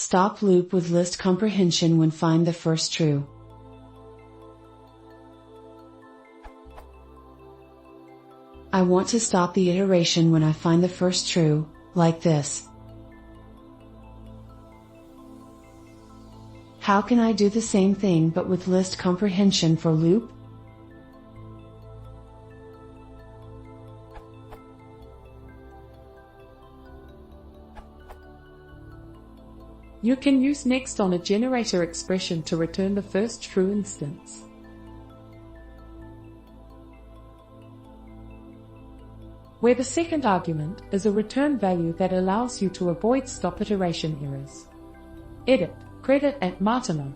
Stop loop with list comprehension when find the first true. I want to stop the iteration when I find the first true, like this. How can I do the same thing but with list comprehension for loop? You can use next on a generator expression to return the first true instance. Where the second argument is a return value that allows you to avoid stop iteration errors. Edit, credit and marginal.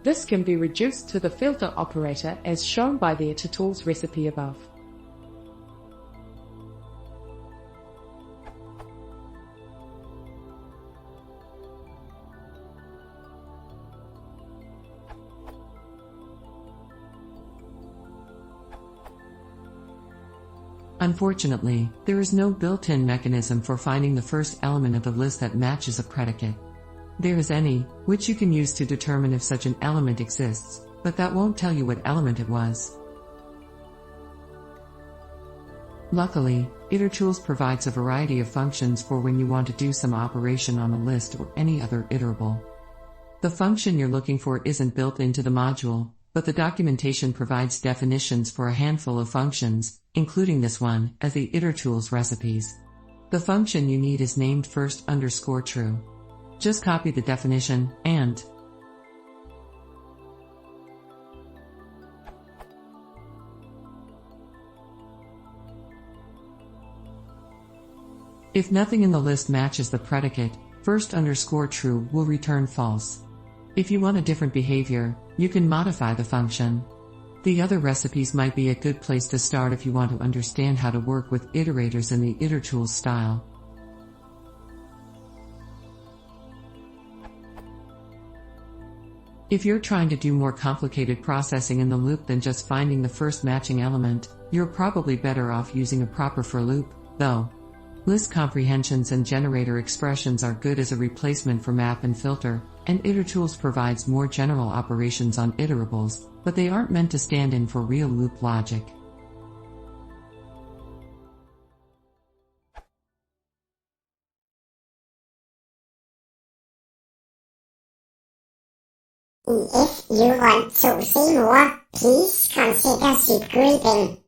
This can be reduced to the filter operator as shown by the itertools recipe above. Unfortunately, there is no built-in mechanism for finding the first element of the list that matches a predicate. There is any, which you can use to determine if such an element exists, but that won't tell you what element it was. Luckily, itertools provides a variety of functions for when you want to do some operation on a list or any other iterable. The function you're looking for isn't built into the module, but the documentation provides definitions for a handful of functions, including this one, as the itertools recipes. The function you need is named first_true. Just copy the definition, and if nothing in the list matches the predicate, first_true will return false. If you want a different behavior, you can modify the function. The other recipes might be a good place to start if you want to understand how to work with iterators in the itertools style. If you're trying to do more complicated processing in the loop than just finding the first matching element, you're probably better off using a proper for loop, though. List comprehensions and generator expressions are good as a replacement for map and filter, and itertools provides more general operations on iterables, but they aren't meant to stand in for real loop logic. If you want to see more, please consider subscribing.